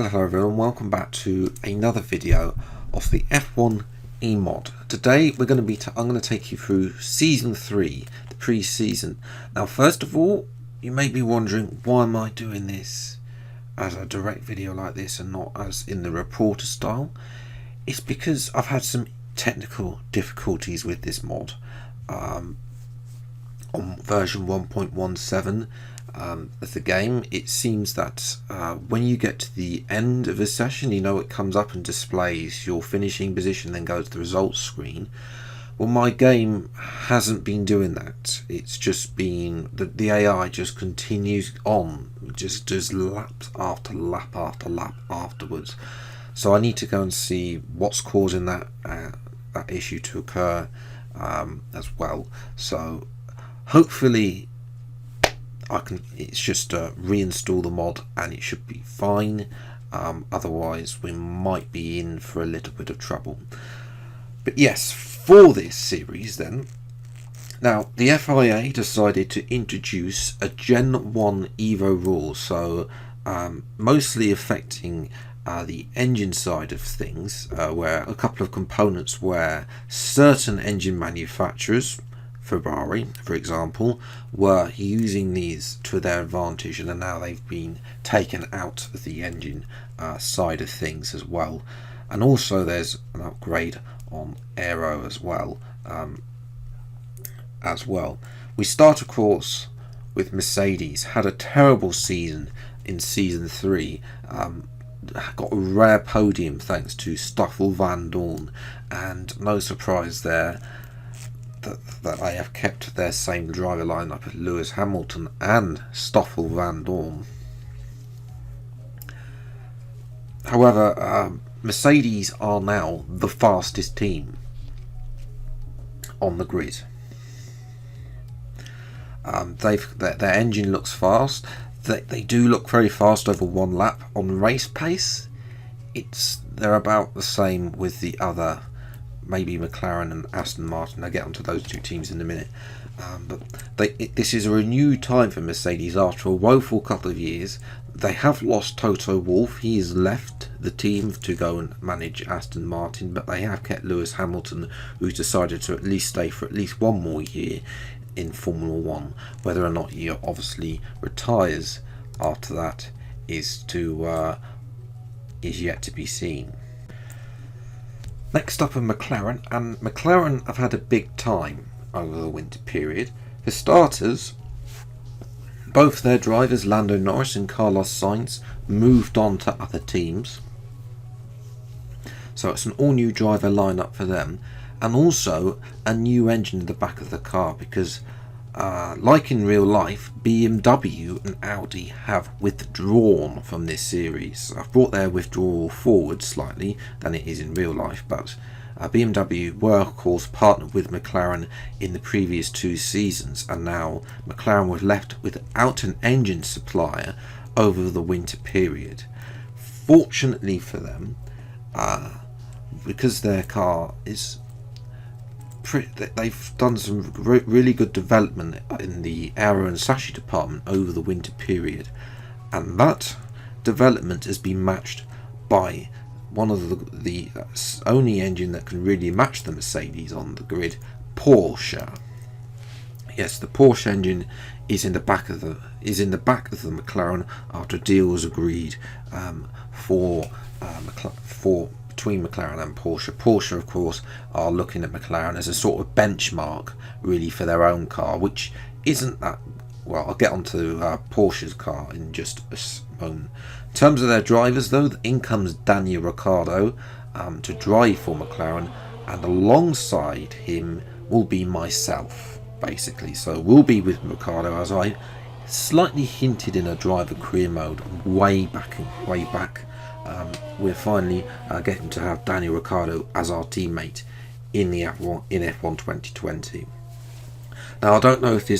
Well, hello everyone, welcome back to another video of the F1 E-Mod. Today we're going to I'm going to take you through Season 3, the pre-season. Now first of all, you may be wondering, why am I doing this as a direct video like this and not as in the reporter style? It's because I've had some technical difficulties with this mod. On version 1.17 of the game, it seems that when you get to the end of a session, it comes up and displays your finishing position, then goes to the results screen. Well, my game hasn't been doing that. It's just been the AI just continues on, just does lap after lap after lap afterwards. So I need to go and see what's causing that issue to occur as well. So hopefully it's just reinstall the mod and it should be fine. Otherwise we might be in for a little bit of trouble. But yes, for this series then, now the FIA decided to introduce a Gen 1 Evo rule, so mostly affecting the engine side of things, where a couple of components where certain engine manufacturers, Ferrari for example, were using these to their advantage, and now they've been taken out of the engine side of things as well. And also there's an upgrade on aero as well. We start of course with Mercedes. Had a terrible season in Season 3. Got a rare podium thanks to Stoffel Van Dorn, and no surprise there that they have kept their same driver lineup of Lewis Hamilton and Stoffel Van Dorn. However, Mercedes are now the fastest team on the grid. Their engine looks fast. They do look very fast over one lap. On race pace, they're about the same with the other, maybe McLaren and Aston Martin. I'll get onto those two teams in a minute. But this is a renewed time for Mercedes after a woeful couple of years. They have lost Toto Wolff. He has left the team to go and manage Aston Martin, but they have kept Lewis Hamilton, who's decided to at least stay for at least one more year in Formula 1. Whether or not he obviously retires after that is yet to be seen. Next up are McLaren, and McLaren have had a big time over the winter period. For starters, both their drivers, Lando Norris and Carlos Sainz, moved on to other teams. So it's an all-new driver lineup for them, and also a new engine in the back of the car, because like in real life, BMW and Audi have withdrawn from this series. I've brought their withdrawal forward slightly than it is in real life, but BMW were of course partnered with McLaren in the previous 2 seasons, and now McLaren were left without an engine supplier over the winter period. Fortunately for them, because their car is they've done some really good development in the aero and chassis department over the winter period, and that development has been matched by one of the only engine that can really match the Mercedes on the grid, Porsche. Yes, the Porsche engine is in the back of the McLaren after a deal was agreed between McLaren and Porsche. Porsche, of course, are looking at McLaren as a sort of benchmark, really, for their own car, which isn't that well. I'll get onto Porsche's car in just a moment. In terms of their drivers, though, in comes Daniel Ricciardo to drive for McLaren, and alongside him will be myself, basically. So we'll be with Ricciardo, as I slightly hinted in a driver career mode way back. We're finally getting to have Daniel Ricciardo as our teammate in the F1 2020. Now I don't know if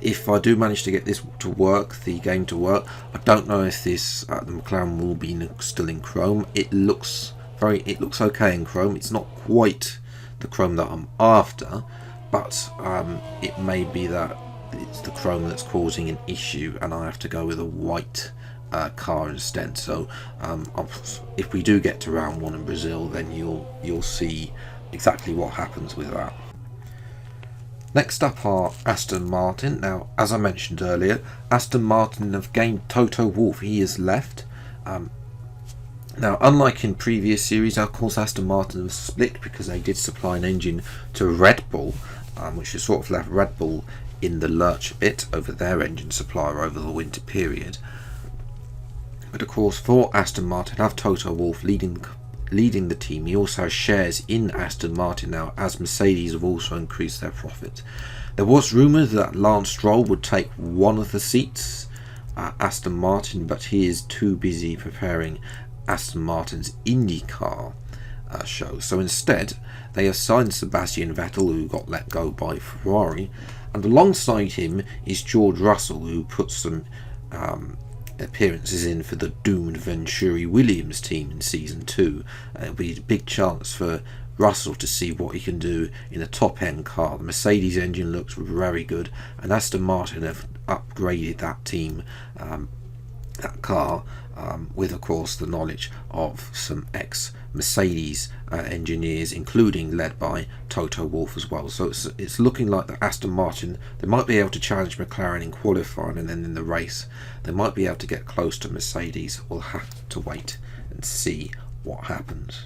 if I do manage to get this to work, the game to work, I don't know if the McLaren will be still in Chrome. It looks okay in Chrome. It's not quite the Chrome that I'm after, but it may be that it's the Chrome that's causing an issue and I have to go with a white car instead. So if we do get to round 1 in Brazil, then you'll see exactly what happens with that. Next up are Aston Martin. Now, as I mentioned earlier, Aston Martin have gained Toto Wolff. He has left. Now, unlike in previous series, of course, Aston Martin was split because they did supply an engine to Red Bull, which has sort of left Red Bull in the lurch a bit over their engine supplier over the winter period. But of course, for Aston Martin, have Toto Wolff leading the team. He also has shares in Aston Martin now, as Mercedes have also increased their profit. There was rumours that Lance Stroll would take one of the seats at Aston Martin, but he is too busy preparing Aston Martin's IndyCar show. So instead, they have signed Sebastian Vettel, who got let go by Ferrari, and alongside him is George Russell, who put some appearances in for the doomed Venturi Williams team in season 2. It'll be a big chance for Russell to see what he can do in a top-end car. The Mercedes engine looks very good, and Aston Martin have upgraded that team, that car, with of course the knowledge of some ex-Mercedes engineers, including led by Toto Wolff as well. So it's looking like that Aston Martin, they might be able to challenge McLaren in qualifying, and then in the race they might be able to get close to Mercedes. We'll have to wait and see what happens.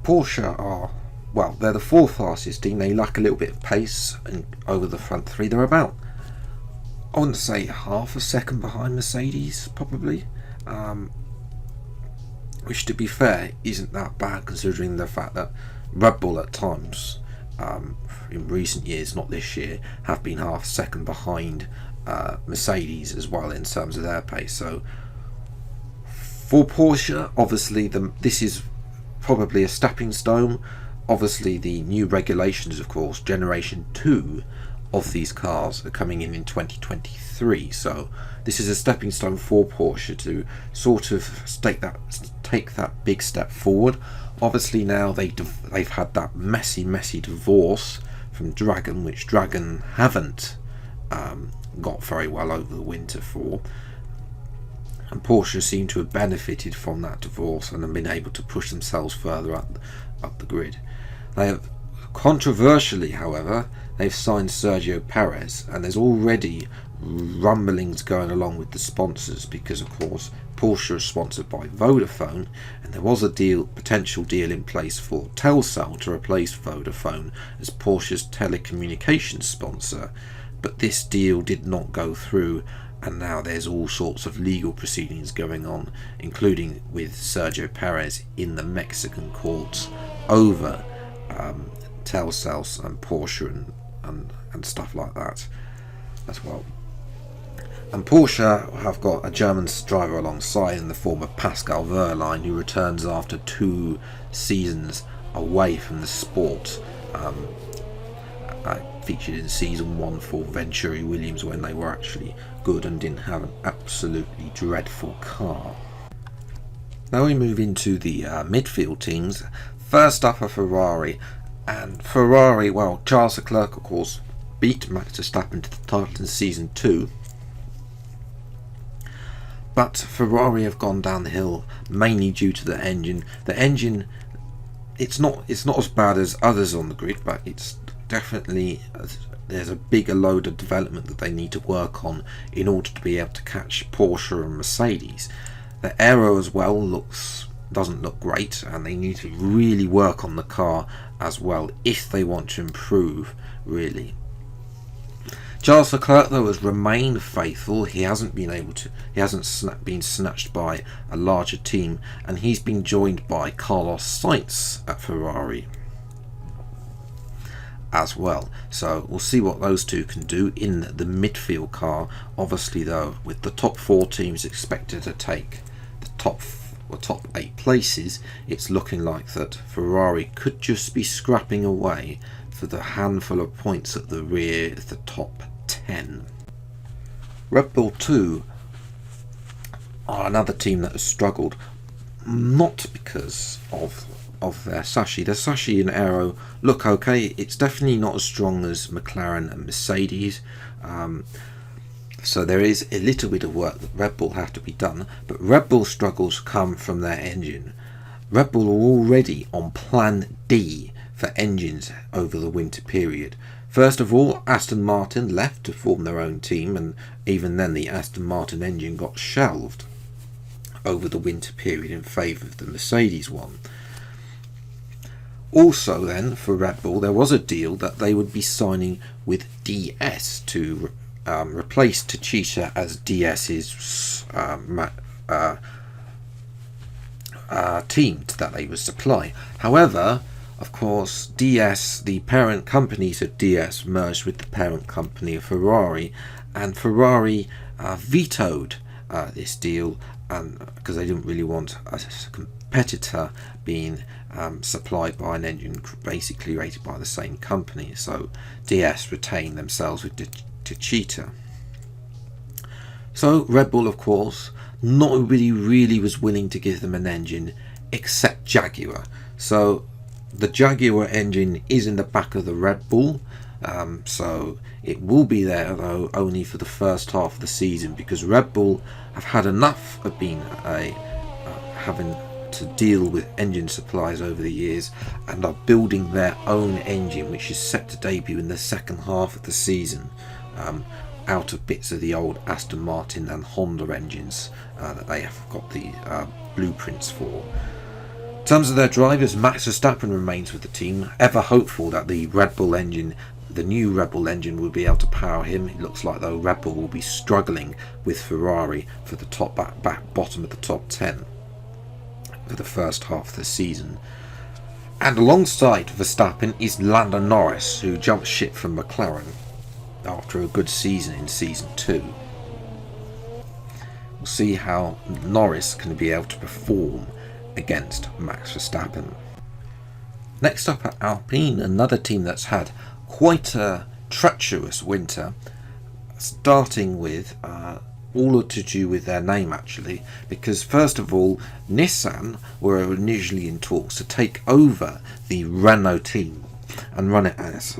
Porsche are, well, they're the 4th fastest team. They lack a little bit of pace and over the front 3. They're about, I wouldn't say half a second behind Mercedes, probably. Which, to be fair, isn't that bad considering the fact that Red Bull at times, in recent years, not this year, have been half a second behind Mercedes as well in terms of their pace. So for Porsche, obviously, this is probably a stepping stone. Obviously, the new regulations, of course, Generation 2 of these cars are coming in 2023, so this is a stepping stone for Porsche to sort of take that big step forward. Obviously now they've had that messy divorce from Dragon, which Dragon haven't got very well over the winter for, and Porsche seem to have benefited from that divorce and have been able to push themselves further up the grid. They have, controversially however, they've signed Sergio Perez, and there's already rumblings going along with the sponsors, because of course Porsche is sponsored by Vodafone, and there was a potential deal in place for Telcel to replace Vodafone as Porsche's telecommunications sponsor, but this deal did not go through, and now there's all sorts of legal proceedings going on, including with Sergio Perez in the Mexican courts over Telcel and Porsche and stuff like that as well. And Porsche have got a German driver alongside in the form of Pascal Wehrlein, who returns after 2 seasons away from the sport. Featured in season 1 for Venturi Williams when they were actually good and didn't have an absolutely dreadful car. Now we move into the midfield teams. First up are Ferrari. And Ferrari, well, Charles Leclerc, of course, beat Max Verstappen to the title in season 2. But Ferrari have gone down the hill mainly due to the engine. The engine, it's not as bad as others on the grid, but it's definitely, there's a bigger load of development that they need to work on in order to be able to catch Porsche and Mercedes. The aero as well doesn't look great, and they need to really work on the car as well if they want to improve, really. Charles Leclerc, though, has remained faithful. He hasn't been snatched by a larger team, and he's been joined by Carlos Sainz at Ferrari as well. So we'll see what those two can do in the midfield car. Obviously, though, with the top 4 teams expected to take the top 8 places, it's looking like that Ferrari could just be scrapping away for the handful of points at the rear of the top 10. Red Bull 2 are another team that has struggled, not because of their chassis. Their chassis and aero look okay. It's definitely not as strong as McLaren and Mercedes. So there is a little bit of work that Red Bull have to be done, but Red Bull struggles come from their engine. Red Bull are already on plan D for engines over the winter period. First of all, Aston Martin left to form their own team, and even then the Aston Martin engine got shelved over the winter period in favour of the Mercedes one. Also then, for Red Bull, there was a deal that they would be signing with DS to replace Techeetah as DS's team that they would supply. However, of course, DS, the parent companies of DS, merged with the parent company of Ferrari, and Ferrari vetoed this deal because they didn't really want a competitor being supplied by an engine basically rated by the same company. So DS retained themselves with Techeetah. So Red Bull, of course, not really was willing to give them an engine except Jaguar. So the Jaguar engine is in the back of the Red Bull, so it will be there though only for the first half of the season, because Red Bull have had enough of being having to deal with engine suppliers over the years, and are building their own engine, which is set to debut in the second half of the season, out of bits of the old Aston Martin and Honda engines that they have got the blueprints for. In terms of their drivers, Max Verstappen remains with the team, ever hopeful that the Red Bull engine, the new Red Bull engine, will be able to power him. It looks like though Red Bull will be struggling with Ferrari for the bottom of the top 10 for the first half of the season. And alongside Verstappen is Lando Norris, who jumped ship from McLaren after a good season in season 2. We'll see how Norris can be able to perform against Max Verstappen. Next up at Alpine, another team that's had quite a treacherous winter, starting with all to do with their name actually, because first of all, Nissan were initially in talks to take over the Renault team and run it as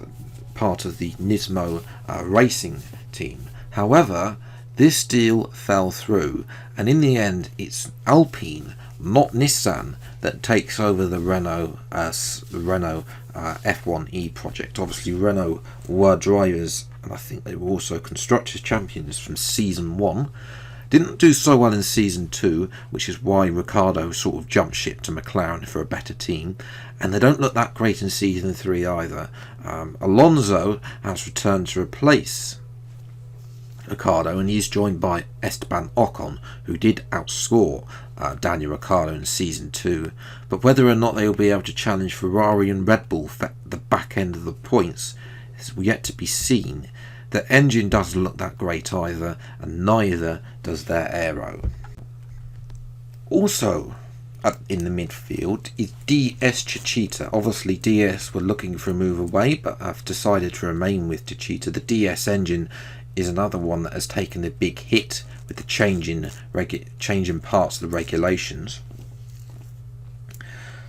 part of the Nismo racing team. However, this deal fell through, and in the end it's Alpine, not Nissan, that takes over the Renault F1E project. Obviously Renault were drivers, and I think they were also constructors champions from season 1. Didn't do so well in season 2, which is why Ricciardo sort of jumped ship to McLaren for a better team, and they don't look that great in season 3 either. Alonso has returned to replace Ricciardo, and he's joined by Esteban Ocon, who did outscore Daniel Ricciardo in season 2, but whether or not they will be able to challenge Ferrari and Red Bull for the back end of the points is yet to be seen. The engine doesn't look that great either, and neither does their aero. Also in the midfield is DS Techeetah. Obviously DS were looking for a move away, but have decided to remain with Techeetah. The DS engine is another one that has taken a big hit with the change in parts of the regulations.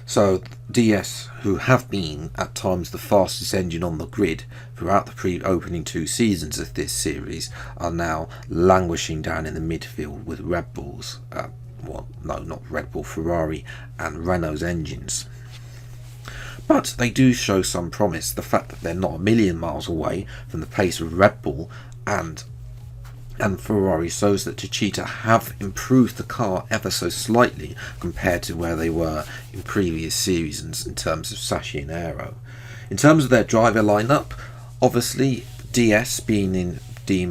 So DS, who have been at times the fastest engine on the grid throughout the pre-opening 2 seasons of this series, are now languishing down in the midfield with Red Bull's, not Red Bull, Ferrari and Renault's engines. But they do show some promise. The fact that they're not a million miles away from the pace of Red Bull and Ferrari shows that Techeetah have improved the car ever so slightly compared to where they were in previous seasons in terms of chassis and aero. In terms of their driver lineup, obviously DS being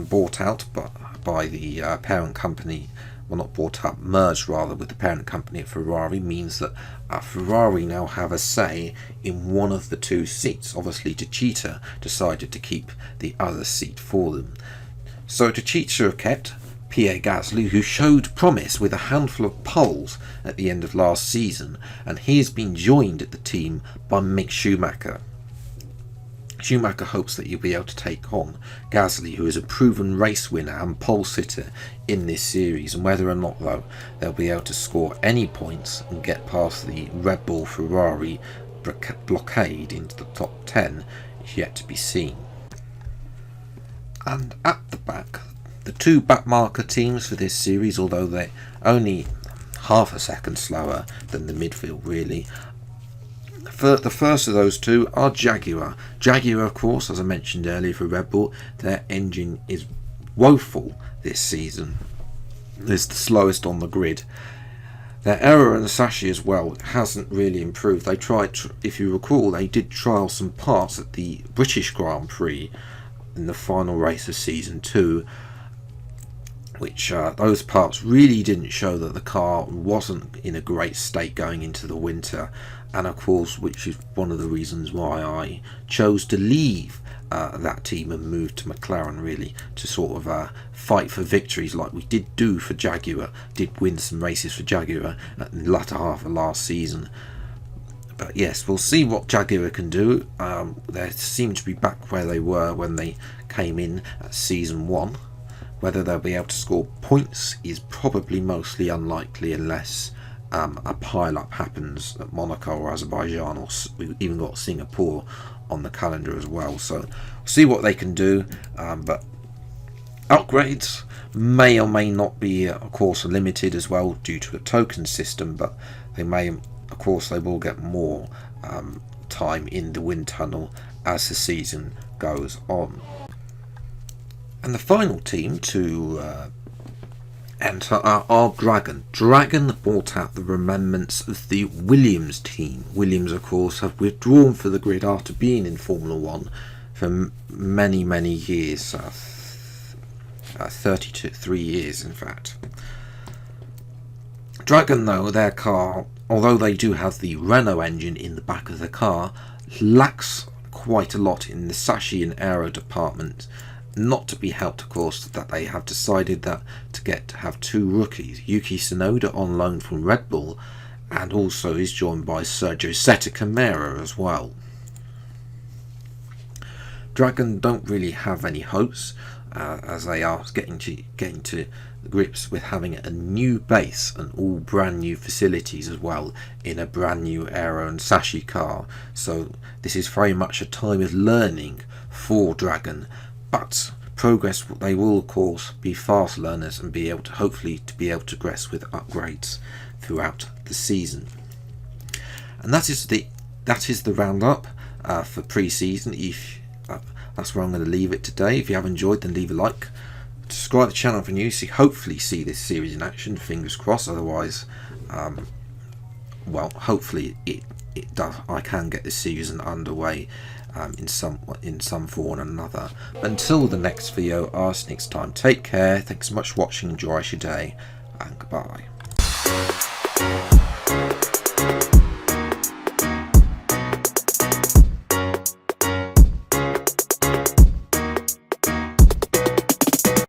bought out by the parent company, well, not bought up, merged rather with the parent company at Ferrari, means that Ferrari now have a say in one of the 2 seats. Obviously Techeetah decided to keep the other seat for them. So Techeetah have kept Pierre Gasly, who showed promise with a handful of poles at the end of last season, and he has been joined at the team by Mick Schumacher. Schumacher hopes that he'll be able to take on Gasly, who is a proven race winner and pole sitter in this series, and whether or not though they'll be able to score any points and get past the Red Bull Ferrari blockade into the top 10 is yet to be seen. And at the back, The two backmarker teams for this series, although they're only half a second slower than the midfield really. The first of those two are Jaguar. Jaguar, of course, as I mentioned earlier for Red Bull, their engine is woeful this season. It's the slowest on the grid. Their error and chassis as well hasn't really improved. They tried, if you recall, they did trial some parts at the British Grand Prix in the final race of season 2, which those parts really didn't show that the car wasn't in a great state going into the winter, and of course, which is one of the reasons why I chose to leave that team and move to McLaren, really, to sort of fight for victories like we did do for Jaguar. Did win some races for Jaguar at the latter half of last season. But yes, we'll see what Jaguar can do. They seem to be back where they were when they came in at season 1. Whether they'll be able to score points is probably mostly unlikely unless a pile-up happens at Monaco or Azerbaijan, or we've even got Singapore on the calendar as well. So we'll see what they can do. But upgrades may or may not be, of course, limited as well due to a token system, but they may, of course, they will get more time in the wind tunnel as the season goes on. And the final team to enter are Dragon. Dragon brought out the remnants of the Williams team. Williams, of course, have withdrawn for the grid after being in Formula 1 for many, many years. 33 years, in fact. Dragon, though, their car, although they do have the Renault engine in the back of the car, lacks quite a lot in the chassis and aero department. Not to be helped, of course, that they have decided that to have two rookies, Yuki Tsunoda on loan from Red Bull, and also is joined by Techeetah Camara as well. Dragon don't really have any hopes, as they are getting to grips with having a new base and all brand new facilities as well in a brand new aero and chassis car. So this is very much a time of learning for Dragon. But progress, they will of course be fast learners and be able to hopefully be able to progress with upgrades throughout the season. And that is the roundup for pre-season. That's where I'm going to leave it today. If you have enjoyed, then leave a like. Subscribe to the channel for news. Hopefully see this series in action. Fingers crossed. Otherwise, well, hopefully it does. I can get this season underway. In some form or another. Until the next video, next time, take care. Thanks so much for watching. Enjoy your day, and goodbye.